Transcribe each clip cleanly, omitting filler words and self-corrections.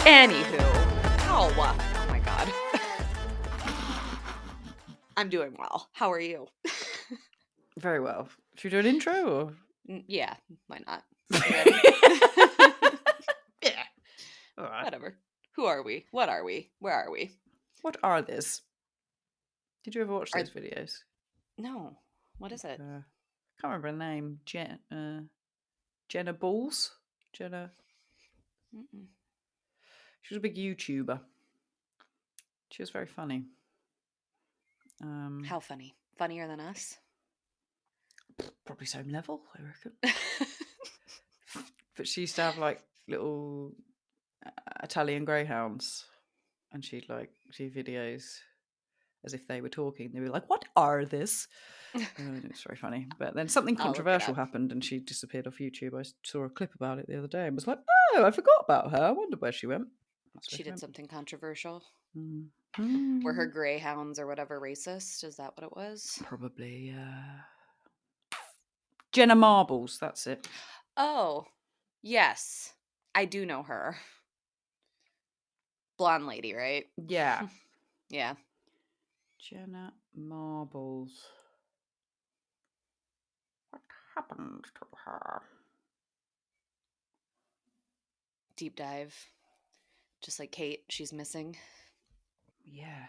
Anywho. Oh my god. I'm doing well. How are you? Very well. Should we do an intro or? Yeah, why not? You ready? Yeah. All right. Whatever. Who are we? What are we? Where are we? What are this? Did you ever watch those videos? No. What is it? I can't remember her name. Jenna Balls? Jenna. Mm-mm. She was a big YouTuber. She was very funny. How funny? Funnier than us? Probably same level, I reckon. But she used to have like little Italian greyhounds, and she'd like do videos as if they were talking. They were like, "What are this?" It's very funny. But then something controversial happened, and she disappeared off YouTube. I saw a clip about it the other day and was like, "Oh, I forgot about her. I wondered where she went." She did something controversial. Mm-hmm. Were her greyhounds or whatever racist? Is that what it was? Probably. Jenna Marbles. That's it. Oh, yes. I do know her. Blonde lady, right? Yeah. Yeah. Jenna Marbles. What happened to her? Deep dive. Just like Kate, she's missing. Yeah.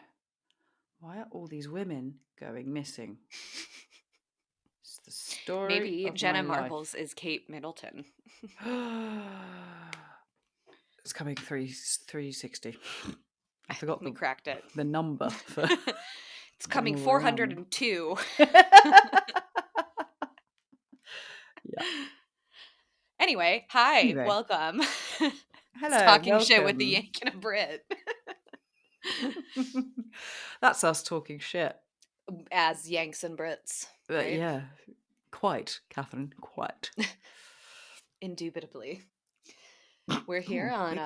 Why are all these women going missing? It's the story. Maybe of Jenna my Marbles is Kate Middleton. It's coming 360. I forgot we cracked it. The number for it's coming 402. Yeah. Anyway, hi, welcome. Hello, talking welcome. Shit with the Yank and a Brit. That's us talking shit. As Yanks and Brits. Right? Yeah, quite, Catherine, quite. Indubitably. We're here on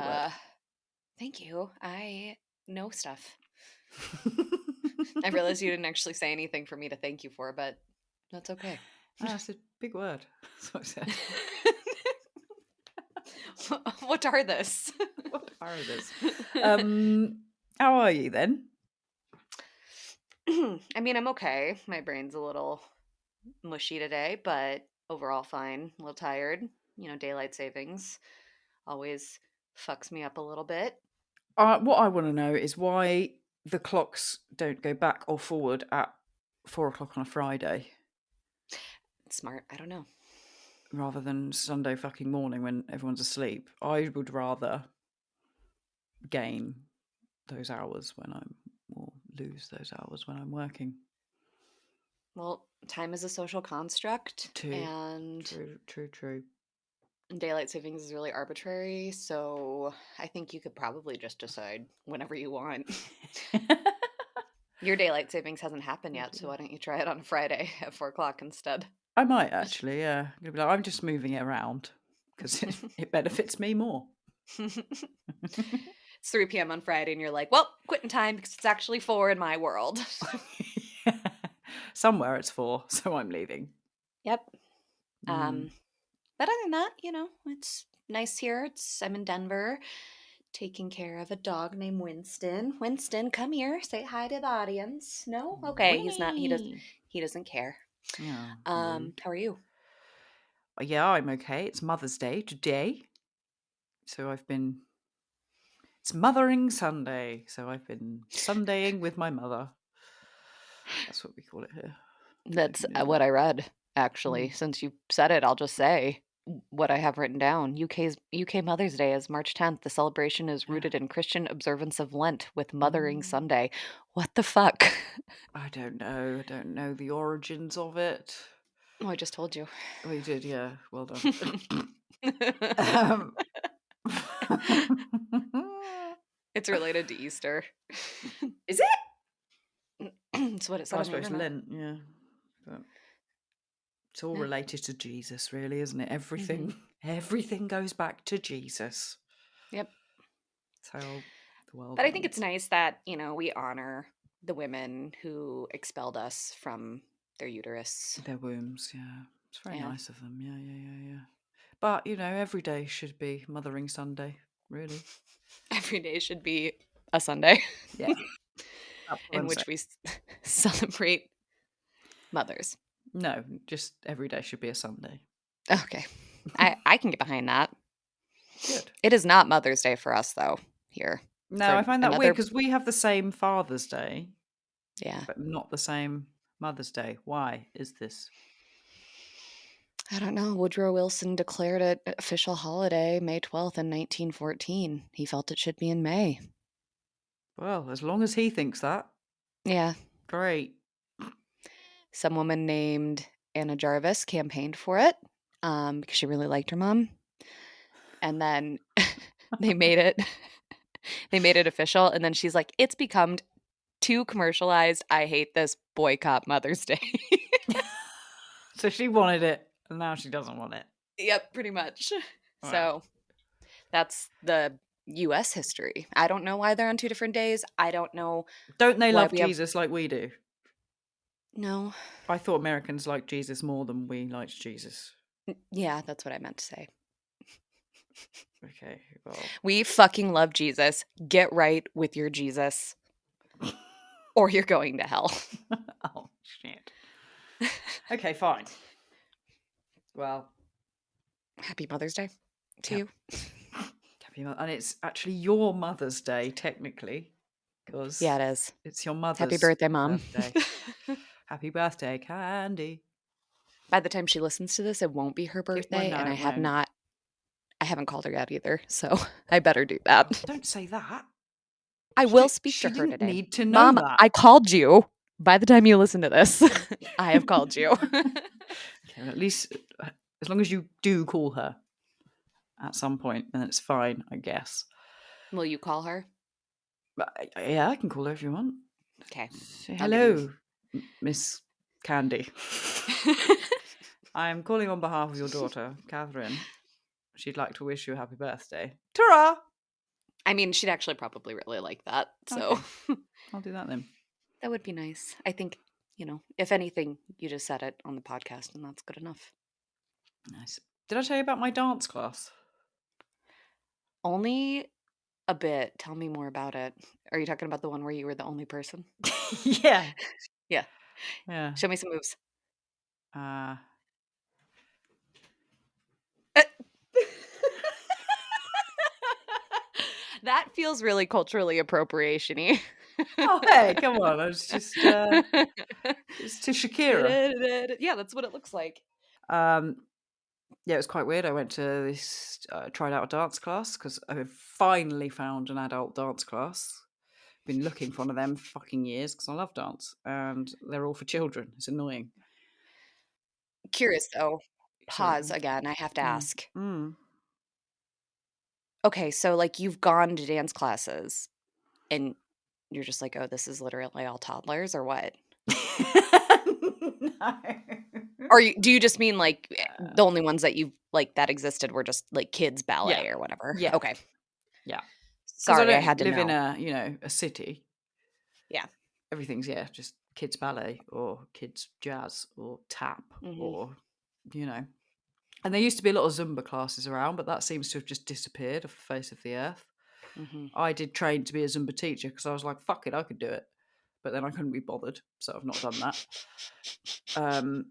thank you. I know stuff. I realized you didn't actually say anything for me to thank you for, but that's okay. That's a big word. That's what I said. What are this? What are this? How are you then? I mean, I'm okay. My brain's a little mushy today, but overall fine. A little tired. You know, daylight savings always fucks me up a little bit. What I want to know is why the clocks don't go back or forward at 4 o'clock on a Friday. Smart. I don't know. Rather than Sunday fucking morning when everyone's asleep. I would rather gain those hours or lose those hours when I'm working. Well, time is a social construct. And True. Daylight savings is really arbitrary, so I think you could probably just decide whenever you want. Your daylight savings hasn't happened yet, so why don't you try it on a Friday at 4 o'clock instead? I might actually, yeah. I'm gonna be like, I'm just moving it around because it benefits me more. It's 3 p.m. on Friday, and you're like, well, quitting time because it's actually 4 in my world. Somewhere it's 4, so I'm leaving. Yep. But other than that, you know, it's nice here. I'm in Denver, taking care of a dog named Winston. Winston, come here. Say hi to the audience. No? Okay, Winnie. he's not. He doesn't care. Oh, how are you? Yeah, I'm okay. It's Mother's Day today. So it's Mothering Sunday. So I've been Sundaying with my mother. That's what we call it here. That's what I read, actually. Since you said it, I'll just say what I have written down. UK Mother's Day is March 10th. The celebration is rooted in Christian observance of Lent with Mothering Sunday. What the fuck? I don't know. I don't know the origins of it. Oh, I just told you. Oh, you did, yeah. Well done. It's related to Easter. Is it? It's what it said on the internet. Lent, yeah. But it's all related to Jesus, really, isn't it? Everything goes back to Jesus. Yep. That's how the world But I think it's nice that, you know, we honor the women who expelled us from their uterus. Their wombs, yeah. It's very Yeah. nice of them. Yeah. But, every day should be Mothering Sunday, really. Every day should be a Sunday Yeah. That's what in I'm saying. which we celebrate mothers. No, just every day should be a Sunday. Okay. I can get behind that. Good. It is not Mother's Day for us, though, here. No, For I find that weird another, because we have the same Father's Day, yeah. but not the same Mother's Day. Why is this? I don't know. Woodrow Wilson declared it official holiday May 12th in 1914. He felt it should be in May. Well, as long as he thinks that, Yeah. great. Some woman named Anna Jarvis campaigned for it because she really liked her mom. And then they made it official. And then she's like, it's become too commercialized. I hate this. Boycott Mother's Day. So she wanted it, and now she doesn't want it. Yep, pretty much. Wow. So that's the US history. I don't know why they're on 2 different days. I don't know. Don't they why love we have. Jesus like we do? No. I thought Americans liked Jesus more than we liked Jesus. Yeah, that's what I meant to say. Okay, well. We fucking love Jesus. Get right with your Jesus, or you're going to hell. Oh, shit. Okay, fine. Well. Happy Mother's Day to you. And it's actually your Mother's Day, technically. Because Yeah, it is. it's your mother's Happy birthday, Mom. birthday. Happy birthday, Candy. By the time she listens to this, it won't be her birthday, no, and it won't. I haven't called her yet either, so I better do that. Don't say that. I will speak to her didn't today. need to know Mom, that. I called you. By the time you listen to this, I have called you. Okay, well, at least as long as you do call her at some point, then it's fine, I guess. Will you call her? But yeah, I can call her if you want. Okay. Say hello, Miss Candy. I'm calling on behalf of your daughter, Catherine. She'd like to wish you a happy birthday. Ta-ra! I mean, she'd actually probably really like that. So Okay. I'll do that then. that would be nice. I think, if anything, you just said it on the podcast and that's good enough. Nice. Did I tell you about my dance class? Only a bit. Tell me more about it. Are you talking about the one where you were the only person? Yeah. Yeah. Yeah. Show me some moves. That feels really culturally appropriation-y. Oh, hey, come on. I was just it's to Shakira. Yeah, that's what it looks like. Yeah, it was quite weird. I went to this, tried out a dance class because I finally found an adult dance class. Been looking for one of them for fucking years because I love dance, and they're all for children. It's annoying. Curious though. Sorry. Pause again. I have to ask. Okay, so like you've gone to dance classes and you're just like, oh, this is literally all toddlers or what? No. Or do you just mean like the only ones that you like that existed were just like kids ballet or whatever? Yeah. Okay. Yeah. Sorry, I had to live know. in a city. Yeah. Everything's just kids ballet or kids jazz or tap or and there used to be a lot of Zumba classes around, but that seems to have just disappeared off the face of the earth. I did train to be a Zumba teacher because I was like, fuck it, I could do it. But then I couldn't be bothered, so I've not done that.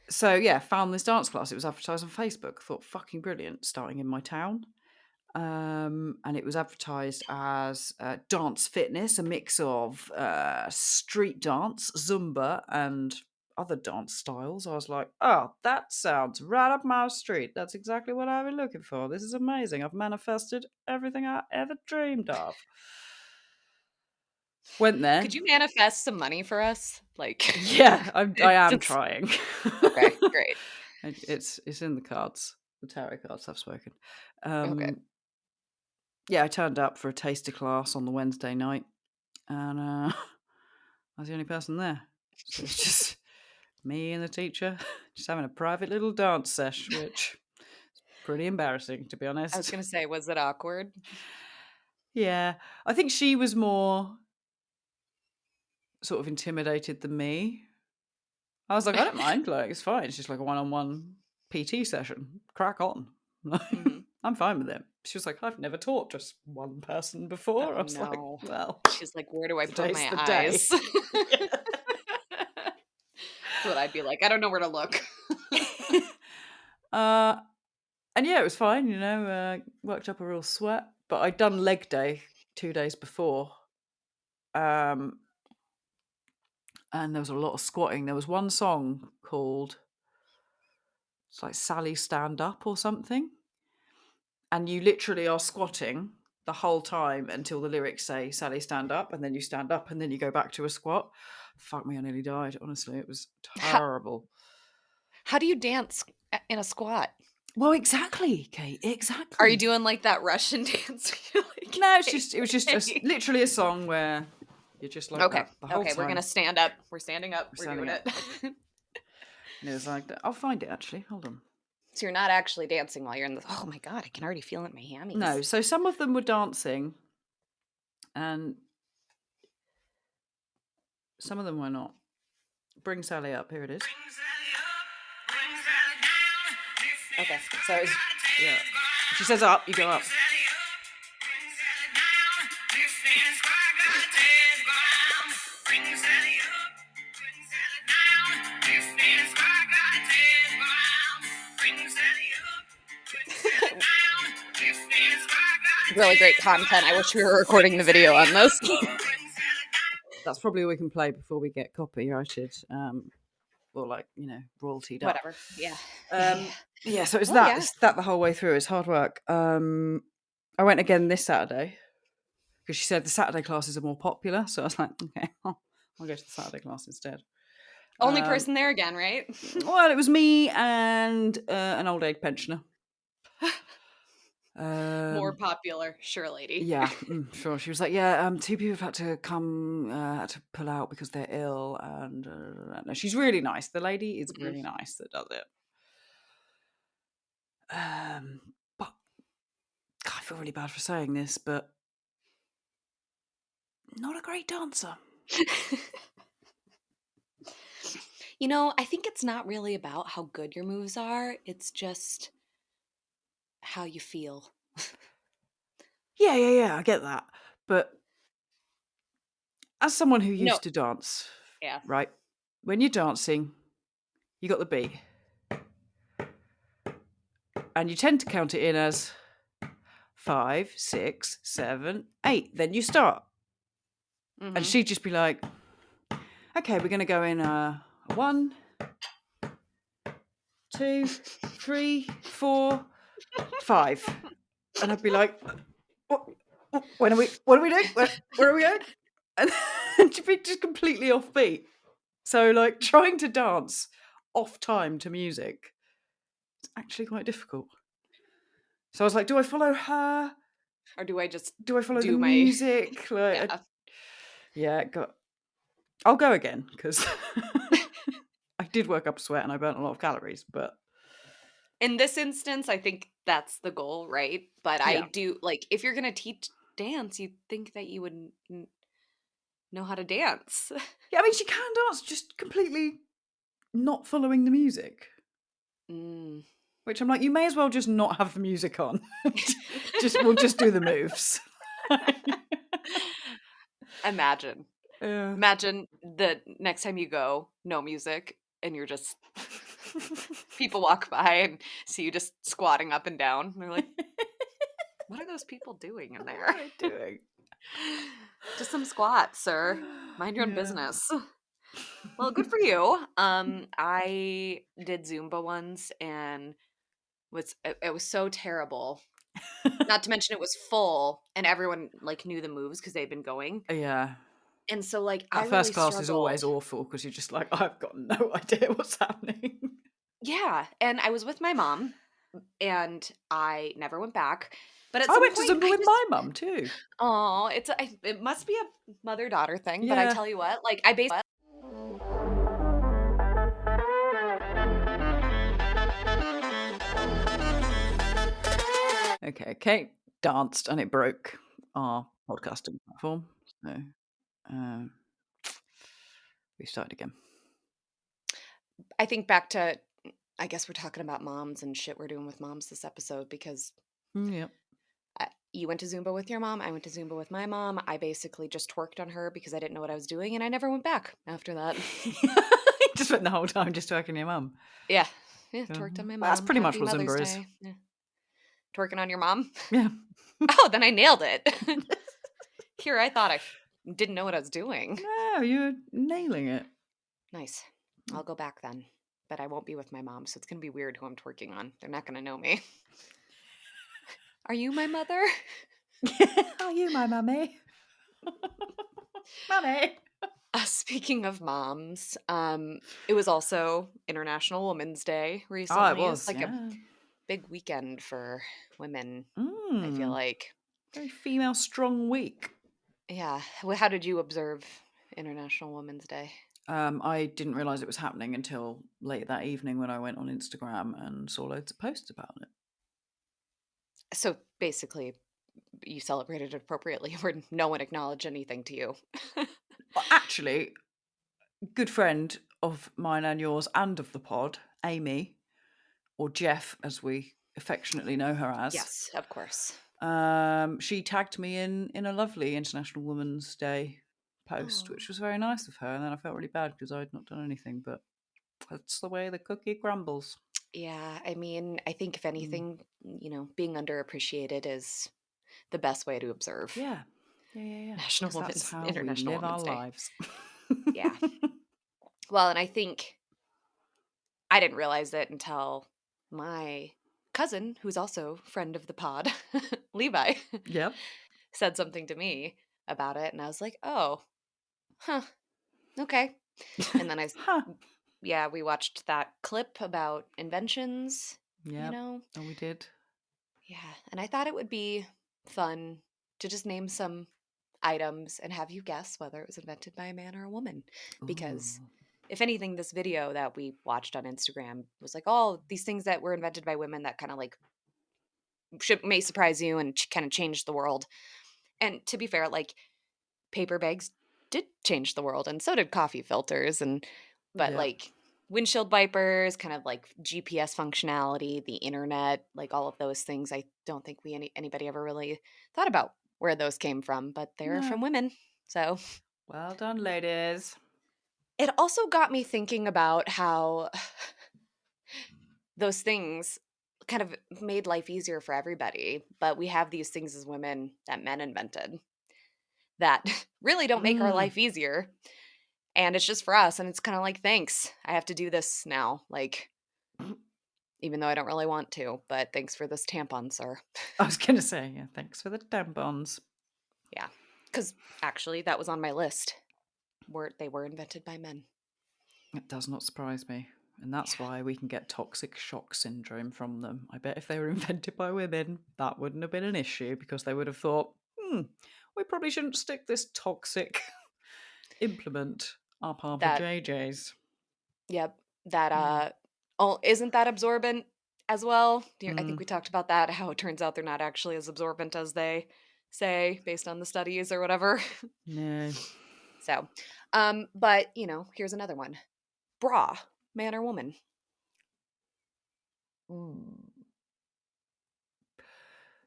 So yeah, found this dance class. It was advertised on Facebook. Thought fucking brilliant, starting in my town. And it was advertised as dance fitness, a mix of street dance, Zumba, and other dance styles. I was like, oh, that sounds right up my street. That's exactly what I've been looking for. This is amazing. I've manifested everything I ever dreamed of. Went there. Could you manifest some money for us? Like, yeah, I am trying. Okay, great. It's in the cards. The tarot cards have spoken. Okay. Yeah, I turned up for a taster class on the Wednesday night, and I was the only person there. So it's just me and the teacher just having a private little dance sesh, which is pretty embarrassing, to be honest. I was going to say, was it awkward? Yeah, I think she was more sort of intimidated than me. I was like, I don't mind. Like, it's fine. It's just like a one-on-one PT session. Crack on. Mhm. I'm fine with it. She was like, I've never taught just one person before. Oh, I was like, no. well, She's like, "Where do I put today's my the day. eyes?" That's what I'd be like, "I don't know where to look." And yeah, it was fine, worked up a real sweat. But I'd done leg day 2 days before. And there was a lot of squatting. There was one song called, it's like Sally Stand Up or something. And you literally are squatting the whole time until the lyrics say Sally stand up, and then you stand up and then you go back to a squat. Fuck me, I nearly died. Honestly, it was How terrible. how do you dance in a squat? Well, exactly, Kate. Are you Exactly. doing like that Russian dance where you're like, No, "Hey, it was just hey." literally a song where you're just like Okay, that the whole okay, we're gonna time. stand up. We're standing up. We're Standing doing up. it. And it was like that. I'll find it actually. Hold on. So you're not actually dancing while you're in the. Oh my god, I can already feel it in my No, hammies. so some of them were dancing, and some of them were not. Bring Sally up. Here it is. Okay. So it's, yeah. She says up, you go up. Really great content. I wish we were recording the video on this. That's probably all we can play before we get copyrighted, or like royaltied up. Whatever. Yeah. Yeah. So it's Well, that. yeah. It's that the whole way through. It's hard work. I went again this Saturday because she said the Saturday classes are more popular. So I was like, okay, I'll go to the Saturday class instead. Only person there again, right? Well, it was me and an old age pensioner. More popular, sure, lady. Yeah, sure. She was like, yeah, 2 people have had to come, had to pull out because they're ill. And no, she's really nice. The lady is really nice that does it. But God, I feel really bad for saying this, but not a great dancer. I think it's not really about how good your moves are. It's just how you feel. Yeah, I get that. But as someone who No. used to dance, Yeah. right? When you're dancing, you got the beat. And you tend to count it in as 5, 6, 7, 8. Then you start. Mm-hmm. And she'd just be like, okay, we're going to go in 1, 2, 3, 4, 5. And I'd be like, what are we doing? Where are we going? And she'd be just completely off beat. So like trying to dance off time to music, it's actually quite difficult. So I was like, do I follow her? Or do I just Do I follow the my music? Like, I'll go again because I did work up a sweat and I burnt a lot of calories. But in this instance, I think that's the goal, right? But I yeah, do if you're gonna teach dance, you'd think that you would know how to dance. yeah. I mean, she can dance, just completely not following the music. Which I'm like, you may as well just not have the music on. We'll just do the moves. Imagine the next time you go, no music, and you're just people walk by and see you just squatting up and down. And they're like, what are those people doing in there? What are they doing? Just some squats, sir. Mind your own business. Well, good for you. I did Zumba once and it was so terrible. Not to mention it was full and everyone knew the moves because they'd been going. Yeah. And so I That really first class is struggled. always awful because you're just like, I've got no idea what's happening. Yeah, and I was with my mom and I never went back. But at I some went point to Zumba with my mum too. oh, it must be a mother-daughter thing, but I Yeah. tell you what, I basically Okay, Kate danced and it broke our podcasting platform. So, We started again. I think back to, I guess we're talking about moms and shit we're doing with moms this episode because Yep. you went to Zumba with your mom. I went to Zumba with my mom. I basically just twerked on her because I didn't know what I was doing, and I never went back after that. Just spent the whole time just twerking your mum. Yeah. Yeah, twerked on my Well, that's mom. pretty much Happy what Mother's Zumba is. Day. Yeah. Twerking on your mom? Yeah. Oh, then I nailed it. Here, I thought I didn't know what I was doing. No, you're nailing it. Nice. I'll go back then. But I won't be with my mom, so it's going to be weird who I'm twerking on. They're not going to know me. Are you my mother? Are you my mummy? Mummy. Speaking of moms, it was also International Women's Day Oh, it recently. It's was, like a yeah. big weekend for women, I feel like. Very female strong week. Yeah. Well, how did you observe International Women's Day? I didn't realise it was happening until late that evening when I went on Instagram and saw loads of posts about it. So basically, you celebrated it appropriately where no one acknowledged anything to you. Actually, good friend of mine and yours and of the pod, Amy, or Jeff as we affectionately know her as. Yes, of course. She tagged me in a lovely International Women's Day post, Oh. which was very nice of her. And then I felt really bad because I'd not done anything, but that's the way the cookie crumbles. Yeah, I mean, I think if anything, being underappreciated is the best way to observe Yeah. National Because that's Women's how we International live our Women's Day. lives. Yeah. Well, and I think I didn't realize it until my cousin, who's also friend of the pod, Levi, Yep. said something to me about it, and I was like, "Oh, huh, okay." And then Huh. yeah, we watched that clip about inventions, Yep. And we did. Yeah, and I thought it would be fun to just name some items and have you guess whether it was invented by a man or a woman. Because Ooh. if anything, this video that we watched on Instagram was like, oh, these things that were invented by women that kind of like may surprise you and kind of change the world. And to be fair, like paper bags did change the world, and so did coffee filters, but Yep. like windshield wipers, kind of like GPS functionality, the internet, like all of those things. I don't think anybody ever really thought about where those came from, but they're No. from women. So Well done, ladies. it also got me thinking about how those things kind of made life easier for everybody, but we have these things as women that men invented that really don't make our Mm. life easier. And it's just for us. And it's kind of like, thanks. I have to do this now. Like, even though I don't really want to, but thanks for this tampon, sir. I was going to say, yeah, thanks for the tampons. Yeah. Because actually, that was on my list. They were invented by men. It does not surprise me. And that's Yeah. why we can get toxic shock syndrome from them. I bet if they were invented by women, that wouldn't have been an issue because they would have thought, we probably shouldn't stick this toxic implement up our That, vajayjays. yep. That, Yeah. oh, isn't that absorbent as well? I think Mm, we talked about that, how it turns out they're not actually as absorbent as they say based on the studies or whatever. no. So, but, here's another one. Bra, man or woman?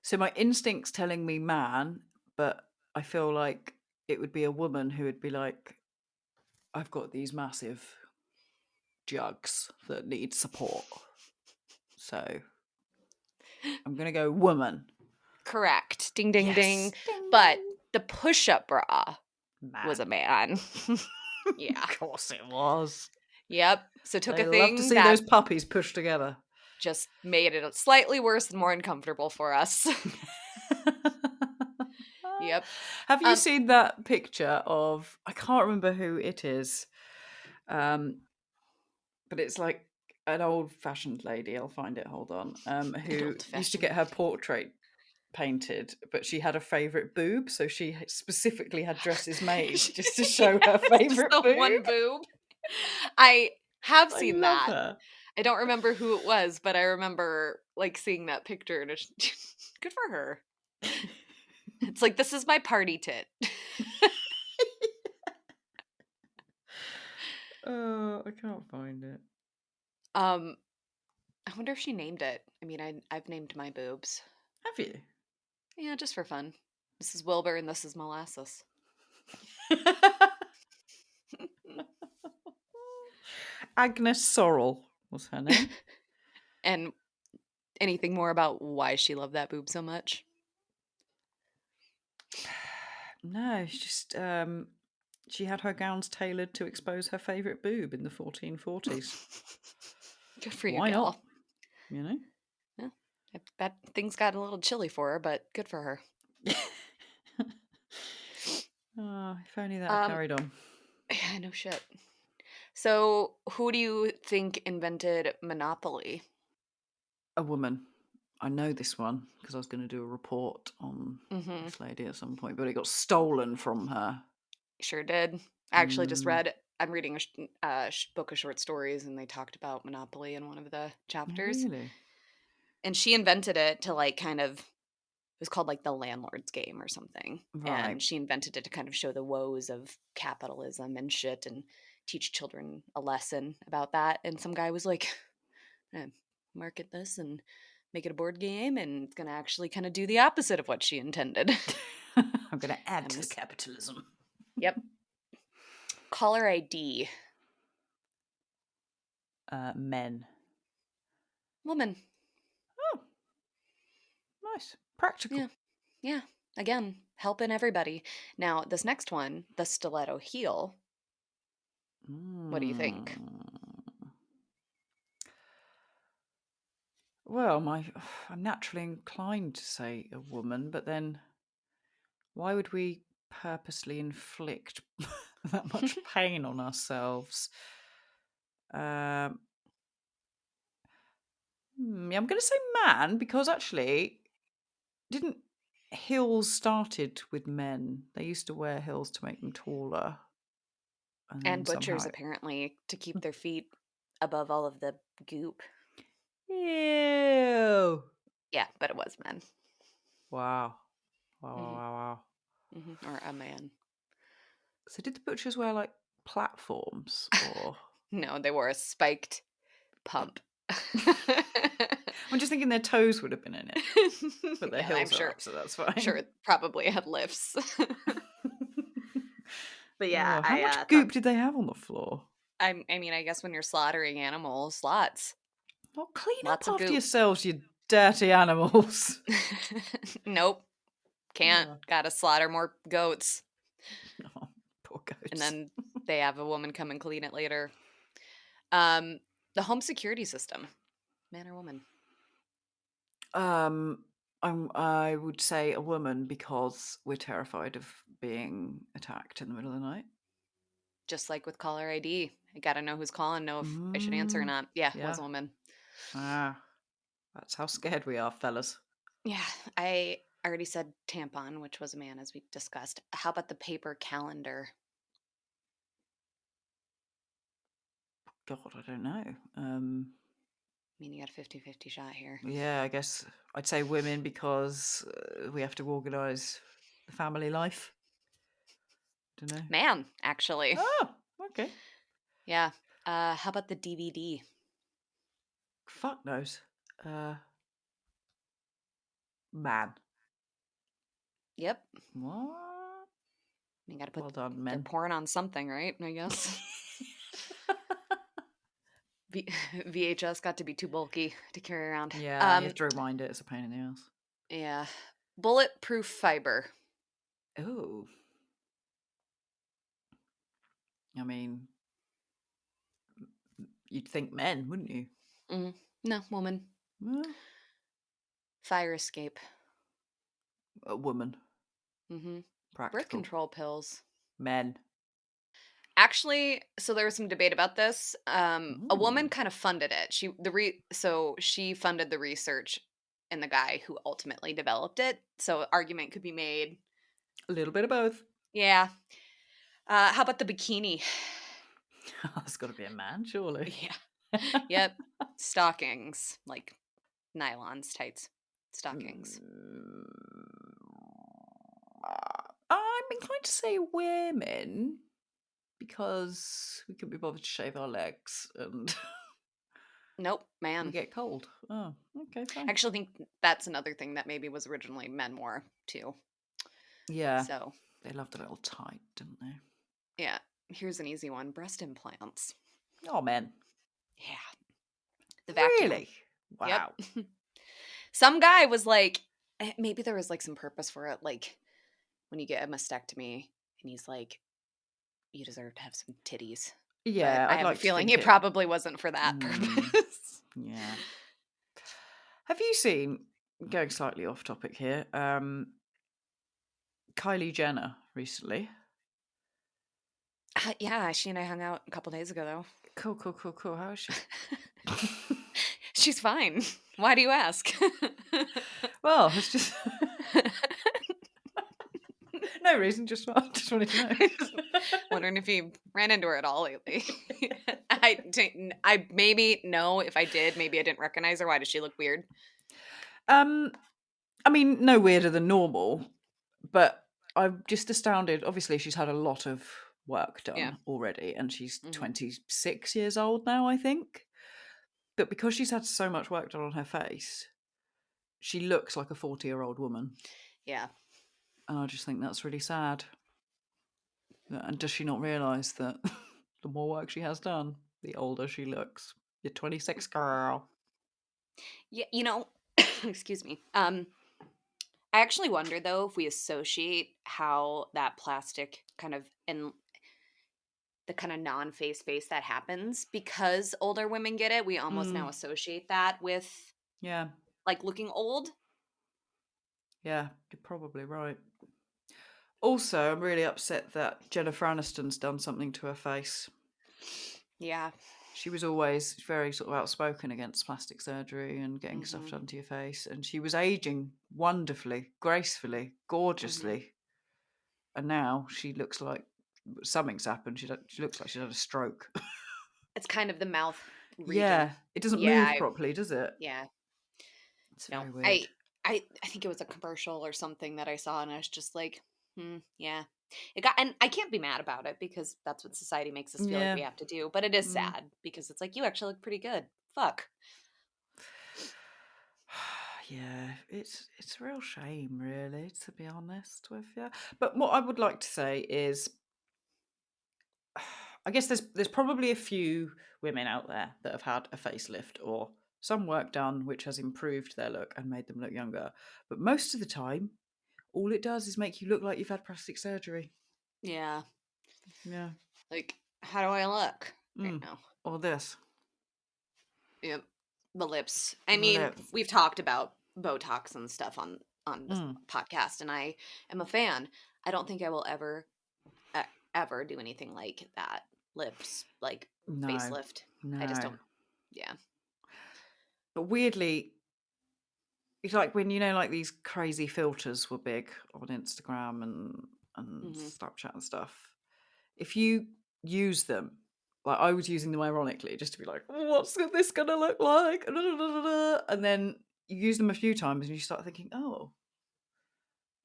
So my instinct's telling me man, but I feel like it would be a woman who would be like, I've got these massive jugs that need support. So I'm going to go woman. Correct. Ding, ding, ding. Yes. Ding, But ding. the push-up bra was Man. a man. Yeah. Of course it was. Yep. So took a They love to thing see that those puppies pushed together. just made it slightly worse and more uncomfortable for us. Yep. Have you seen that picture of, I can't remember who it is, but it's like an old-fashioned lady, I'll find it, hold on, An who used to old-fashioned get her portrait painted, but she had a favourite boob, so she specifically had dresses made just to show her just favourite the one boob. boob. I have I seen love that. her. I don't remember who it was, but I remember like seeing that picture and it's good for her. It's like, this is my party tit. I can't find it. I wonder if she named it. I mean, I've named my boobs. Have you? Yeah, just for fun. This is Wilbur and this is Molasses. Agnes Sorrel was her name. And anything more about why she loved that boob so much? No, it's just she had her gowns tailored to expose her favourite boob in the 1440s. Good for you, Why gal. not? You know? Yeah, I bet things got a little chilly for her, but good for her. Oh, if only that had carried on. Yeah, no shit. So, who do you think invented Monopoly? A woman. I know this one because I was going to do a report on Mm-hmm. this lady at some point, but it got stolen from her. Sure did. I actually just read. I'm reading a book of short stories, and they talked about Monopoly in one of the chapters. Really? And she invented it to like kind of. It was called like the landlord's game or something. Right. And she invented it to kind of show the woes of capitalism and shit, and teach children a lesson about that. And some guy was like, market this and make it a board game, and it's going to actually kind of do the opposite of what she intended. I'm going to add to just, capitalism. yep. Caller ID. Men. Woman. Oh, nice. Practical. Yeah. Yeah. Again, helping everybody. Now, this next one, the stiletto heel. What do you think? Well, I'm naturally inclined to say a woman, but then why would we purposely inflict that much pain on ourselves? I'm going to say man because actually, didn't heels started with men? They used to wear heels to make them taller, and And then somehow butchers, apparently, to keep their feet above all of the goop. Ew. Yeah, but it was men. Wow. Wow, wow, Hmm. wow, wow. Or a man. So did the butchers wear like platforms or No, they wore a spiked pump. I'm just thinking their toes would have been in it, but their Yeah, I'm heels are sure. up, so that's fine. Sure, it probably had lifts. But yeah, Oh, how I much thought. goop did they have on the floor? I mean, I guess when you're slaughtering animals, lots, Well, clean up lots of after goop. yourselves, you dirty animals. Nope, can't. Oh, Gotta slaughter more goats, oh, poor and goats. then they have a woman come and clean it later. Um, the home security system, man or woman? Um, I would say a woman because we're terrified of being attacked in the middle of the night. Just like with caller ID, I gotta know who's calling, know if I should answer or Mm, not. Yeah, was yeah. a woman. Ah, that's how scared we are, fellas. Yeah, I already said tampon, which was a man, as we discussed. How about the paper calendar? God, I don't know. I mean, you got a 50-50 shot here. Yeah, I guess I'd say women because we have to organise the family life. Don't know. Man, actually. Oh, okay. Yeah. How about the DVD? Fuck knows. Man. Yep. What? You gotta Well put, done, they're men. pouring on something, right? I guess. VHS got to be too bulky to carry around. Yeah, you have to remind it. It's a pain in the ass. Yeah. Bulletproof fiber. Oh. I mean, you'd think men, wouldn't you? No, woman. Well, Fire escape. a woman. Mm-hmm. Birth Practical. control pills. Men. Actually, so there was some debate about this. A woman Ooh. kind of funded it. So she funded the research and the guy who ultimately developed it. So argument could be made. A little bit of both. Yeah. How about the bikini? That's got to be a man, surely. Yeah. Yep. Stockings, like nylons, tights, stockings. Mm, I'm inclined to say women because we couldn't be bothered to shave our legs and Nope, we man. get cold. Oh, okay, I fine. actually think that's another thing that maybe was originally men wore too. Yeah, So, they loved a little tight, didn't they? yeah, here's an easy one: breast implants. Oh, man. Yeah, the vacuum. Really? Yep. Wow. Some guy was like, maybe there was like some purpose for it, like when you get a mastectomy, and he's like, you deserve to have some titties. But Yeah, I I'd have a like to feeling think it it. probably wasn't for that purpose. Yeah. Have you seen, going slightly off topic here, Kylie Jenner recently? Yeah, she and I hung out a couple days ago, though. Cool. How is she? She's fine. Why do you ask? Well, it's just no reason. Just wanted to know. Wondering if you ran into her at all lately. I maybe no. If I did, maybe I didn't recognize her. Why does she look weird? I mean, no weirder than normal, but I'm just astounded. Obviously, she's had a lot of work Yeah. done already, and she's Hmm. 26 years old now, I think. But because she's had so much work done on her face, she looks like a 40-year-old woman. Yeah. And I just think that's really sad. And does she not realise that the more work she has done, the older she looks? You're 26, girl. Yeah. Excuse me. I actually wonder though if we associate how that plastic kind of and the kind of non-face face that happens because older women get it. We almost now Mm, associate that with yeah, like looking old. yeah, you're probably right. Also, I'm really upset that Jennifer Aniston's done something to her face. Yeah. She was always very sort of outspoken against plastic surgery and getting stuff Mhm. done to your face, and she was aging wonderfully, gracefully, Mhm. gorgeously, and now she looks like something's happened. She looks like she's had a stroke. It's kind of the mouth region. Yeah, it doesn't Yeah, move properly, does it? yeah. It's No. very weird. I think it was a commercial or something that I saw and I was just like, yeah. It got and I can't be mad about it because that's what society makes us feel like Yeah. we have to do, but it is Mm. sad because it's like you actually look pretty good. Fuck. Yeah, it's a real shame, really, to be honest with you. But what I would like to say is, I guess there's probably a few women out there that have had a facelift or some work done which has improved their look and made them look younger. But most of the time, all it does is make you look like you've had plastic surgery. Yeah. Yeah. Like, how do I look right Mm. now? Or this. Yep. The lips. I mean, Lips. we've talked about Botox and stuff on this Mm. podcast, and I am a fan. I don't think I will ever do anything like that. Lips, like No. facelift. I just No. don't. Yeah. But weirdly, it's like when like these crazy filters were big on Instagram and Hmm. Snapchat and stuff. If you use them, like I was using them ironically, just to be like, what's this gonna look like? And then you use them a few times and you start thinking, oh,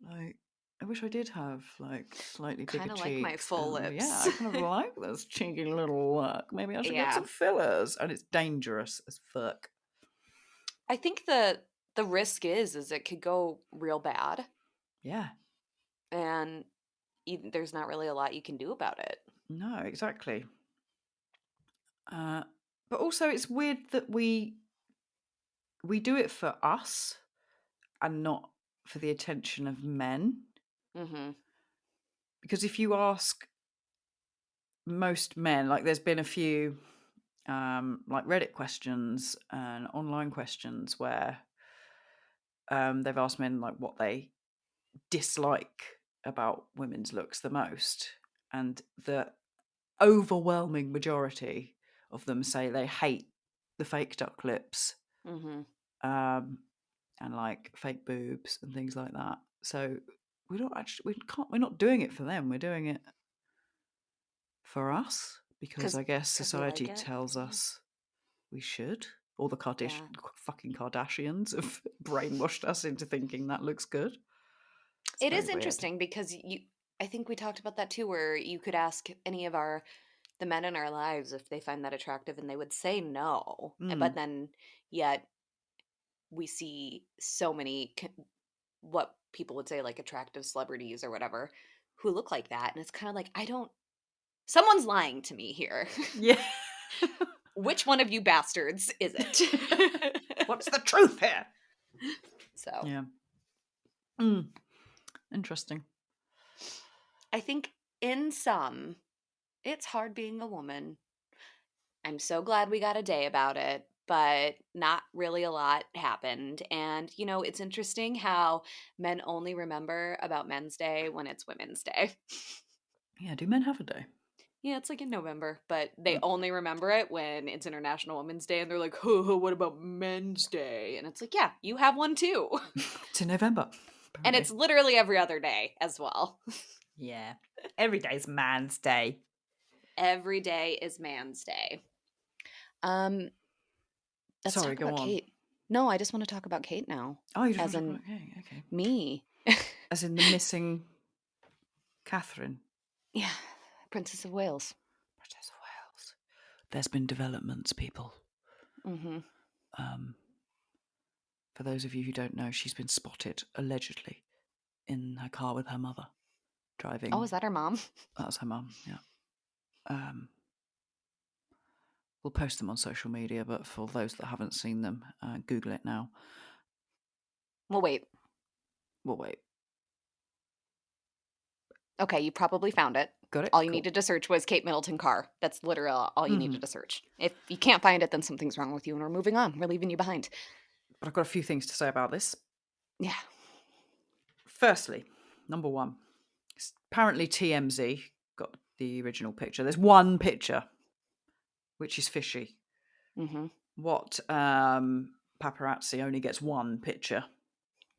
like I wish I did have like slightly bigger Kind of like my cheeks. full And yeah, lips. I kind of like this cheeky little look. Maybe I should get Yeah. some fillers. And it's dangerous as fuck. I think the risk is it could go real bad, Yeah. and there's not really a lot you can do about it. No, exactly. Uh, but also, it's weird that we do it for us and not for the attention of men. Hmm. Because if you ask most men, like there's been a few like Reddit questions and online questions where they've asked men like what they dislike about women's looks the most, and the overwhelming majority of them say they hate the fake duck lips. Hmm. Um, and like fake boobs and things like that. So we're not doing it for them. We're doing it for us because I guess Because we society like it. tells Yeah. us we should. All the Yeah. fucking Kardashians have brainwashed us into thinking that looks good. It's It very is weird. interesting because I think we talked about that too, where you could ask any of the men in our lives if they find that attractive and they would say no. But Mm. then yet we see so many what people would say like attractive celebrities or whatever who look like that. And it's kind of like, I don't, someone's lying to me here. Yeah. Which one of you bastards is it? What's the truth here? So Yeah. Interesting. I think in some, it's hard being a woman. I'm so glad we got a day about it, but not really a lot happened. And, it's interesting how men only remember about Men's Day when it's Women's Day. Yeah, do men have a day? Yeah, it's like in November, but they Mm. only remember it when it's International Women's Day and they're like, oh, what about Men's Day? And it's like, yeah, you have one too. It's in November, And apparently. it's literally every other day as well. Yeah. Every day's man's day. Every day is Man's Day. Um, let's Sorry, talk go about on. Kate. No, I just want to talk about Kate now. Oh, you just As want to talk in about okay, okay. me. As in the missing Catherine. Yeah, Princess of Wales. Princess of Wales. There's been developments, people. Mm-hmm. For those of you who don't know, she's been spotted, allegedly, in her car with her mother, driving. Oh, is that her mom? That was her mum, yeah. We'll post them on social media, but for those that haven't seen them, Google it now. Well, wait. We'll wait. Okay, you probably found it. Got it? All you Cool. needed to search was Kate Middleton car. That's literally all you Mm-hmm. needed to search. If you can't find it, then something's wrong with you and we're moving on. We're leaving you behind. But I've got a few things to say about this. Yeah. Firstly, number one, apparently TMZ got the original picture. There's one picture, which is fishy. Mm-hmm. What paparazzi only gets one picture.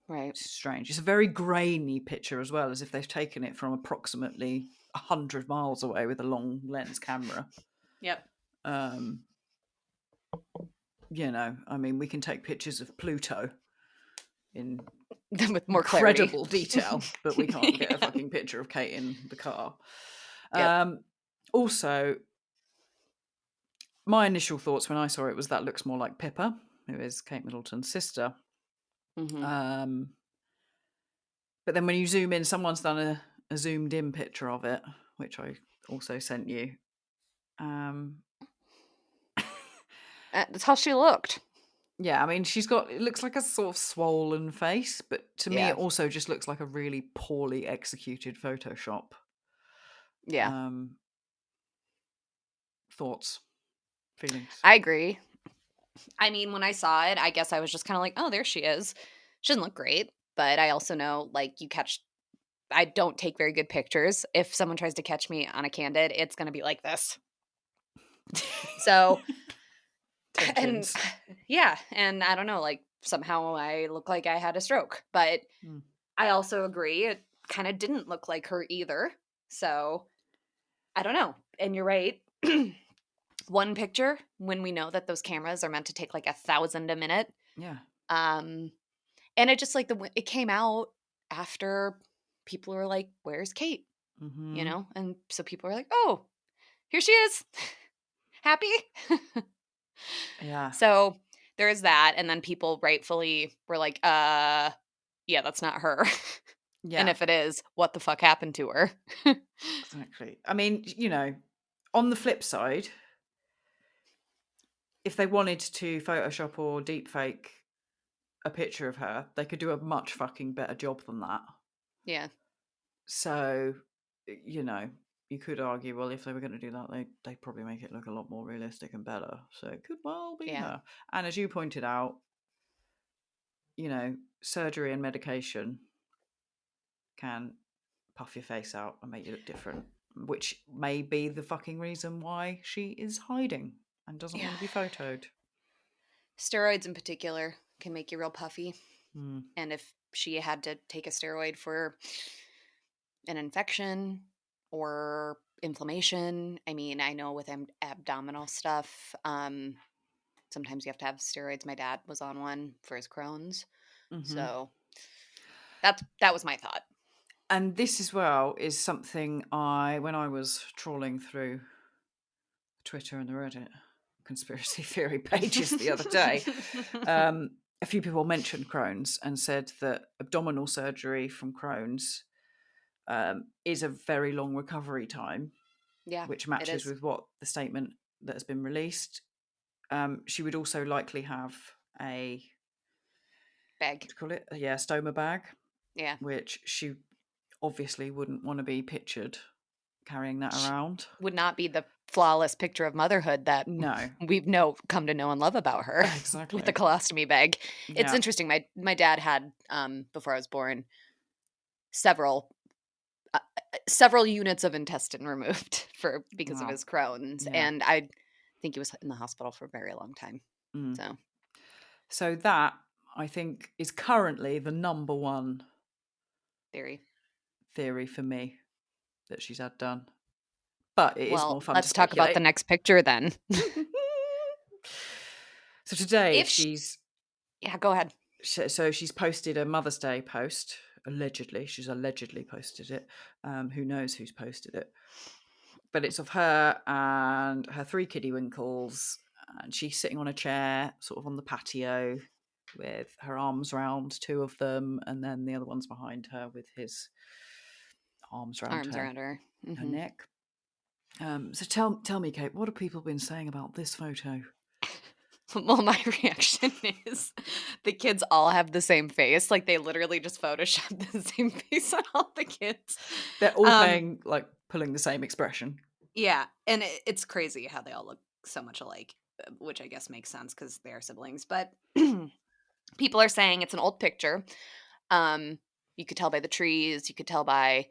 Right. It's strange. It's a very grainy picture as well, as if they've taken it from approximately 100 miles away with a long lens camera. Yep. I mean, we can take pictures of Pluto in With more clarity. incredible detail, but we can't get a Yeah. fucking picture of Kate in the car. Yep. Also, my initial thoughts when I saw it was that looks more like Pippa, who is Kate Middleton's sister. Mm-hmm. But then when you zoom in, someone's done a zoomed in picture of it, which I also sent you. That's how she looked. Yeah, I mean, it looks like a sort of swollen face, but to me, Yeah. it also just looks like a really poorly executed Photoshop. Yeah. Thoughts, feelings? I agree. I mean, when I saw it, I guess I was just kind of like, oh, there she is. She doesn't look great. But I also know, like, I don't take very good pictures. If someone tries to catch me on a candid, it's going to be like this. So, and Tensions. yeah, and I don't know, like, somehow I look like I had a stroke. But Mm. I also agree, it kind of didn't look like her either. So, I don't know. And you're right. One picture, when we know that those cameras are meant to take like 1,000 a minute. Yeah. Um, and it just like it came out after people were like, "Where's Kate?" Mm-hmm. And so people were like, "Oh, here she is, happy." Yeah. So there's that, and then people rightfully were like, yeah, that's not her." And Yeah. if it is, what the fuck happened to her? Exactly. I mean, on the flip side, if they wanted to Photoshop or deepfake a picture of her, they could do a much fucking better job than that. Yeah. So, you could argue, well, if they were going to do that, they'd probably make it look a lot more realistic and better. So it could well be Yeah. her. And as you pointed out, surgery and medication can puff your face out and make you look different, which may be the fucking reason why she is hiding and doesn't Yeah. want to be photoed. Steroids in particular can make you real puffy. Hmm. And if she had to take a steroid for an infection or inflammation, I mean, I know with abdominal stuff, sometimes you have to have steroids. My dad was on one for his Crohn's. Mm-hmm. So that was my thought. And this as well is something when I was trawling through Twitter and the Reddit conspiracy theory pages the other day, a few people mentioned Crohn's and said that abdominal surgery from Crohn's is a very long recovery time, Yeah, which it matches is. with what the statement that has been released. She would also likely have a, what Bag. do you call it? Yeah, stoma bag, Yeah. which she obviously wouldn't want to be pictured carrying that around. Would not be the flawless picture of motherhood that No, we've come to know and love about her with the exactly. colostomy bag. It's Yeah. interesting. My dad had before I was born several several units of intestine removed because of Wow. his Crohn's, Yeah. and I think he was in the hospital for a very long time. Mm. So So that, I think, is currently the number one theory. theory for me that she's had done. But it is more Well, fun to let's talk about the speculate. next picture then. So today If sh Yeah, go ahead. she's posted a Mother's Day post. Allegedly, she's allegedly posted it. Who knows who's posted it? But it's of her and her three kiddywinkles, and she's sitting on a chair, sort of on the patio, with her arms round two of them, and then the other one's behind her with his arms around Arms around her. her Mhm. neck. So tell me, Kate, what have people been saying about this photo? Well, my reaction is the kids all have the same face. Like they literally just photoshopped the same face on all the kids. They're all Um, pulling the same expression. yeah, and it's crazy how they all look so much alike, which I guess makes sense because they are siblings. But people are saying it's an old picture. Um, you could tell by the trees. You could tell by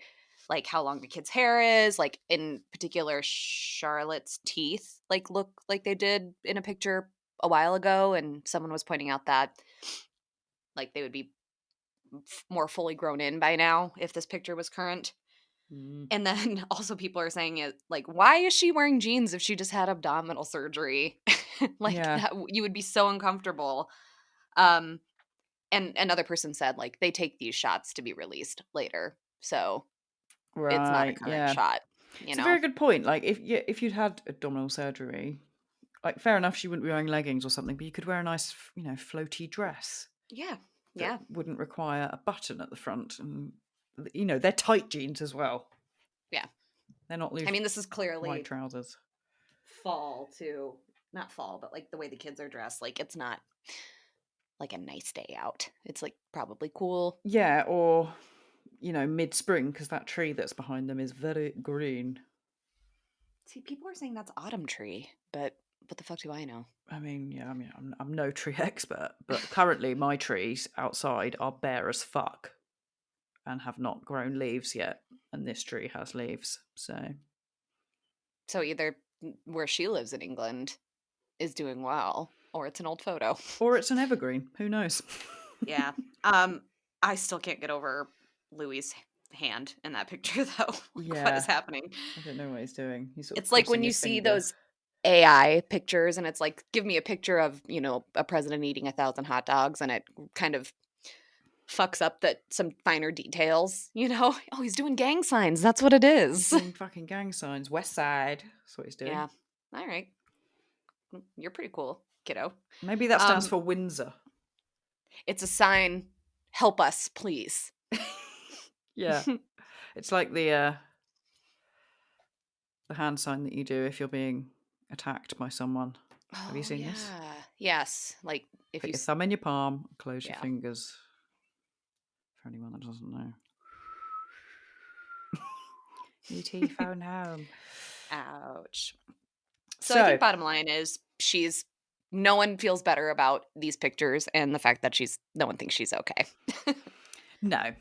like how long the kid's hair is. Like in particular, Charlotte's teeth look like they did in a picture a while ago, and someone was pointing out that like they would be more fully grown in by now if this picture was current. Mm. And then also people are saying it like, why is she wearing jeans if she just had abdominal surgery? Like Yeah. that you would be so uncomfortable. Um and another person said like they take these shots to be released later. So it's not a Right. current Yeah. shot, you It's a know. very good point. Like if you'd had abdominal surgery, like fair enough, she wouldn't be wearing leggings or something, but you could wear a nice, floaty dress Yeah. that Yeah. wouldn't require a button at the front, and they're tight jeans as well. Yeah. They're not I loose mean, this is wide clearly trousers. fall too. Not fall, but like the way the kids are dressed, like it's not like a nice day out. It's like probably cool. Yeah, or mid spring, because that tree that's behind them is very green. See, people are saying that's autumn tree, but what the fuck do I know? I mean, yeah, I'm no tree expert, but currently my trees outside are bare as fuck and have not grown leaves yet, and this tree has leaves. So, So either where she lives in England is doing well, or it's an old photo. or it's an evergreen. Who knows? Yeah. I still can't get over Louis' hand in that picture though. Like what is Yeah, happening? I don't know what he's doing. He's sort of It's like crossing when you his see finger. those AI pictures and it's like, give me a picture of, a president eating 1,000 hot dogs and it kind of fucks up that some finer details, you know? Oh, he's doing gang signs. That's what it He's is. doing fucking gang signs. West Side. That's what he's doing. Yeah. All right. You're pretty cool, kiddo. Maybe that stands Um, for Windsor. it's a sign, help us, please. Yeah, it's like the hand sign that you do if you're being attacked by someone. Have you Oh, seen this? yeah. Yes. Like if Put you, your thumb in your palm, close your yeah. fingers. For anyone that doesn't know. ET phone home. Ouch. So I So, think bottom line is no one feels better about these pictures and the fact that no one thinks she's okay. no.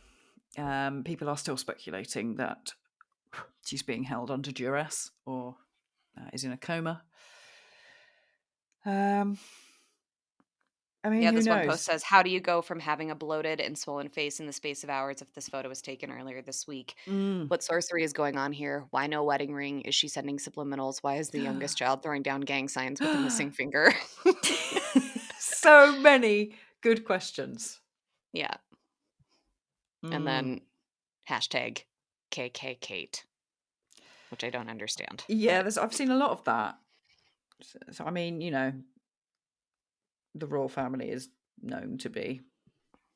People are still speculating that she's being held under duress or is in a coma. I mean, Yeah, who this one post knows? says, how do you go from having a bloated and swollen face in the space of hours if this photo was taken earlier this week? Mm. What sorcery is going on here? Why no wedding ring? Is she sending subliminals? Why is the youngest child throwing down gang signs with a missing finger? So many good questions. Yeah. And Mm. then Hashtag KK Kate, which I don't understand. Yeah, But I've seen a lot of that. So, I mean, the royal family is known to be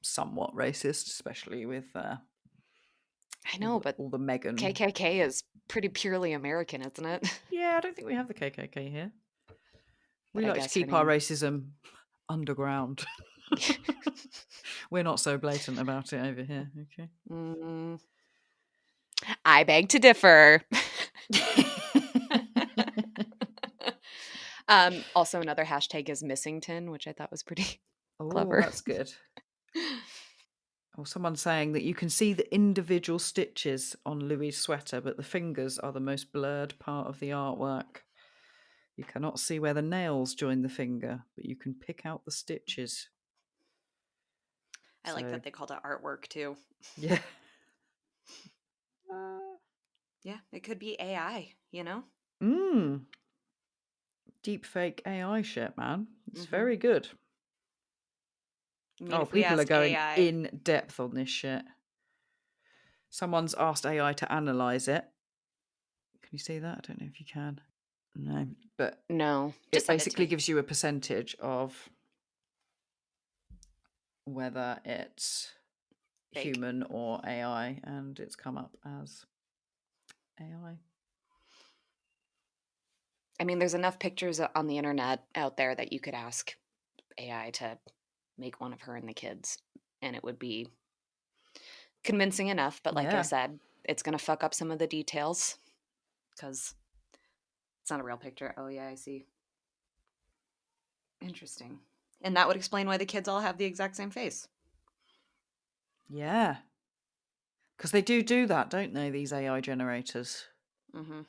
somewhat racist, especially with I know, but all the Meghan. KKK is pretty purely American, isn't it? Yeah, I don't think we have the KKK here. But We I like to guess her keep our name. racism underground. We're not so blatant about it over here. Okay. Mm, I beg to differ. Also, another hashtag is Missington, which I thought was pretty Oh, clever. that's good. Or someone saying that you can see the individual stitches on Louis' sweater, but the fingers are the most blurred part of the artwork. You cannot see where the nails join the finger, but you can pick out the stitches. I like So, that they called it artwork too. yeah. Yeah, it could be AI, Deep fake AI shit, man. It's Mm-hmm. very good. I mean, Oh, if we people are ask going AI, in depth on this shit. Someone's asked AI to analyze it. Can you see that? I don't know if you can. No, but no, just it send it to basically me. gives you a percentage of whether it's Fake. human or AI, and it's come up as AI. I mean, there's enough pictures on the internet out there that you could ask AI to make one of her and the kids, and it would be convincing enough. But like I Yeah. said, it's going to fuck up some of the details because it's not a real picture. Oh, yeah, I see. Interesting. And that would explain why the kids all have the exact same face. Yeah. Because they do that, don't they, these AI generators? Mm-hmm.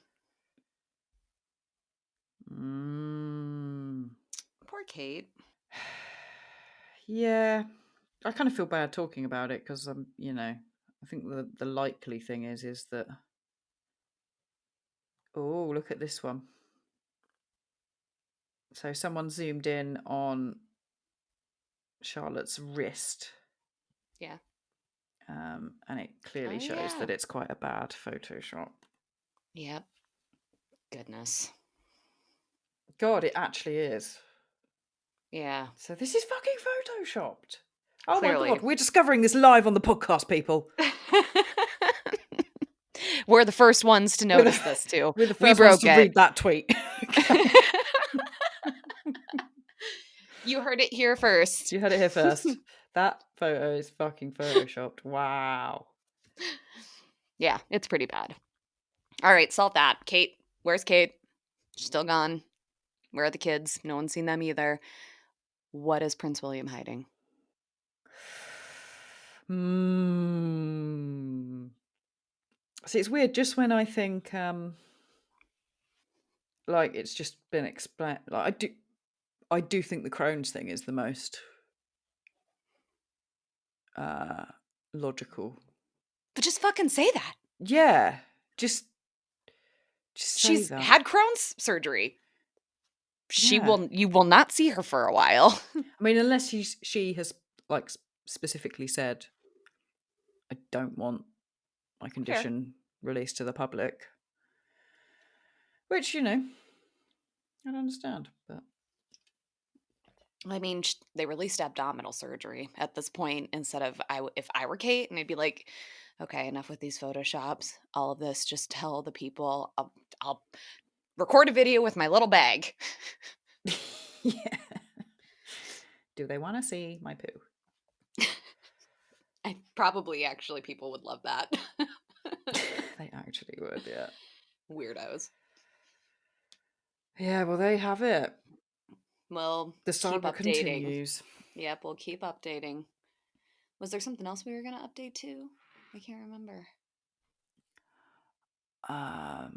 Mm. Poor Kate. Yeah. I kind of feel bad talking about it because I think the likely thing is that, oh, look at this one. So someone zoomed in on Charlotte's wrist, Yeah. and it clearly Oh, shows yeah. that it's quite a bad Photoshop. Yep. Goodness. God, it actually is. Yeah. So this is fucking photoshopped. Oh my Clearly. God, we're discovering this live on the podcast, people. We're the first ones to We're notice the, this too. we're the We first ones broke to it. read that tweet. You heard it here first. You heard it here first. That photo is fucking photoshopped. Wow. Yeah, it's pretty bad. All right, salt that. Kate, where's Kate? She's still gone. Where are the kids? No one's seen them either. What is Prince William hiding? See, it's weird. Just when I think, like it's just been explained. Like I do think the Crohn's thing is the most logical. But just fucking say that. Yeah, just say She's that. had Crohn's surgery. Yeah, You will not see her for a while. I mean, unless she has like specifically said, I don't want my Fair. condition released to the public, which I don't understand, but I mean, they released abdominal surgery at this point instead of if I were Kate, and I'd be like, okay, enough with these photoshops. All of this, just tell the people. I'll record a video with my little bag. yeah. Do they want to see my poo? I probably actually people would love that. They actually would, yeah. Weirdos. Yeah, well, they have it. Well, The keep saga updating. continues. Yep, we'll keep updating. Was there something else we were gonna update too? I can't remember. I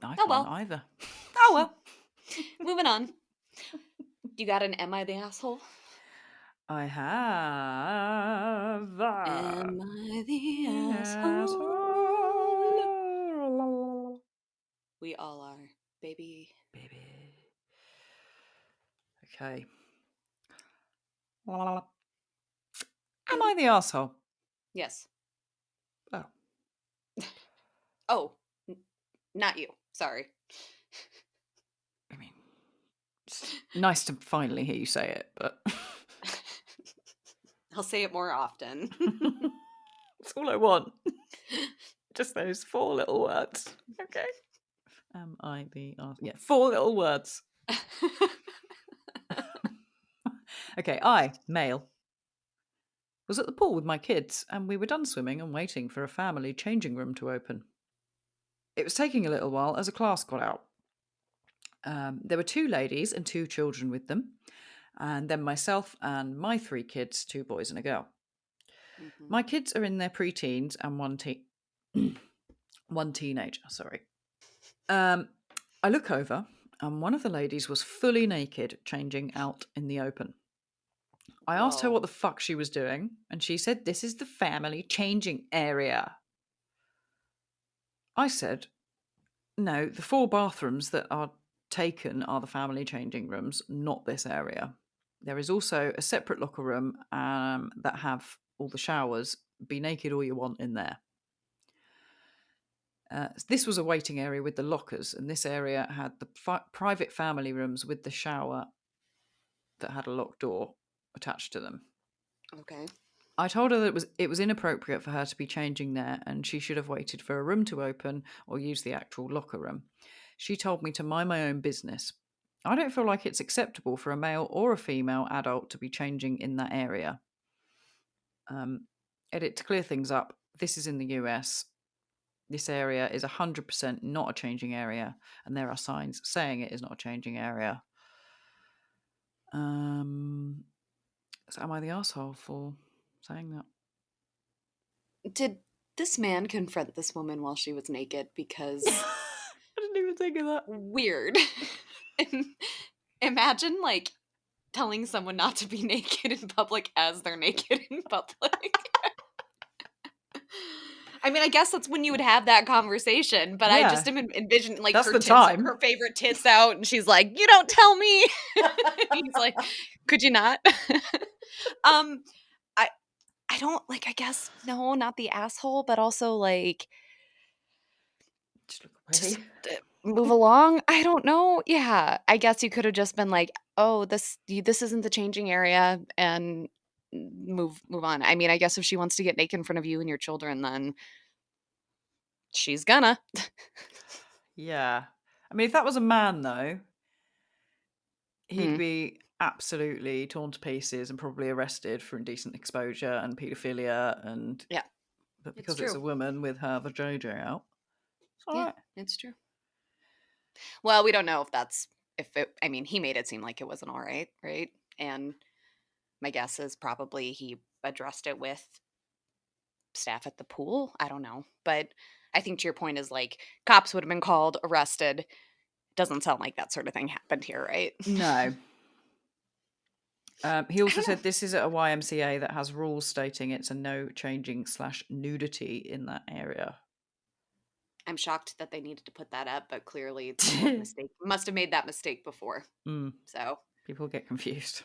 Oh can't well. either. Oh well. Moving on. You got an Am I the Asshole? I have. Am I the asshole? Asshole. We all are, baby. Baby. Okay. Am I the asshole? Yes. Oh. Oh, not you. Sorry. I mean, it's nice to finally hear you say it, but I'll say it more often. that's all I want. Just those 4 little words. Okay. M-I-B-R. Yeah, 4 little words. Okay, I, male, was at the pool with my kids and we were done swimming and waiting for a family changing room to open. It was taking a little while as a class got out. There were 2 ladies and 2 children with them, and then myself and my 3 kids, 2 boys and a girl. Mhm. My kids are in their pre-teens and one teenager, sorry. I look over and one of the ladies was fully naked, changing out in the open. I asked her Whoa. what the fuck she was doing, and she said, "This is the family changing area." I said, "No, the 4 bathrooms that are taken are the family changing rooms, not this area. There is also a separate locker room that have all the showers. Be naked all you want in there." This was a waiting area with the lockers, and this area had the private family rooms with the shower that had a locked door attached to them. Okay. I told her that it was inappropriate for her to be changing there, and she should have waited for a room to open or use the actual locker room. She told me to mind my own business. I don't feel like it's acceptable for a male or a female adult to be changing in that area. Edit to clear things up. This is in the US. This area is 100% not a changing area, and there are signs saying it is not a changing area. So am I the asshole for saying that? Did this man confront this woman while she was naked? Because I didn't even think of that. weird. Imagine like telling someone not to be naked in public as they're naked in public. I mean, I guess that's when you would have that conversation, but I just Yeah, am envisioning like that's her the tits, time. her favorite tits out, and she's like, "You don't tell me." He's like, "Could you not?" um, I I don't like. I guess no, not the asshole, but also like Just look just away. move along. I don't know. Yeah, I guess you could have just been like, "Oh, this isn't the changing area," and move on. I mean, I guess if she wants to get naked in front of you and your children, then she's gonna. Yeah. I mean, if that was a man, though, he'd Mm, be absolutely torn to pieces and probably arrested for indecent exposure and paedophilia. yeah, But it's because it's true. a woman with her vajayjay out, it's all Yeah, right. it's true. Well, we don't know if that's if it. I mean, he made it seem like it wasn't all right, right? And my guess is probably he addressed it with staff at the pool. I don't know, but I think to your point is like cops would have been called, arrested. Doesn't sound like that sort of thing happened here, right? No. He I also don't know. said this is at a YMCA that has rules stating it's a no changing / nudity in that area. I'm shocked that they needed to put that up, but clearly someone must have made that mistake before. Mm, So people get confused.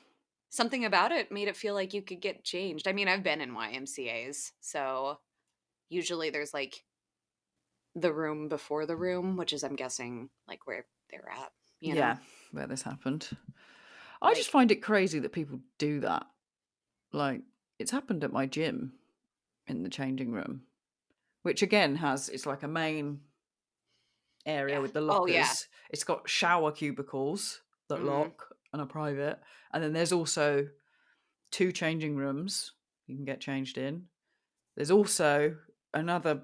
something about it made it feel like you could get changed. I mean, I've been in YMCA's, so usually there's like the room before the room, which is I'm guessing like where they're at, you know? Yeah, where this happened. I just Like, find it crazy that people do that. Like, it's happened at my gym in the changing room, which again it's like a main area yeah. with the Oh yeah. lockers. It's got shower cubicles that Mhm. lock and are private. And then there's also 2 changing rooms you can get changed in. There's also another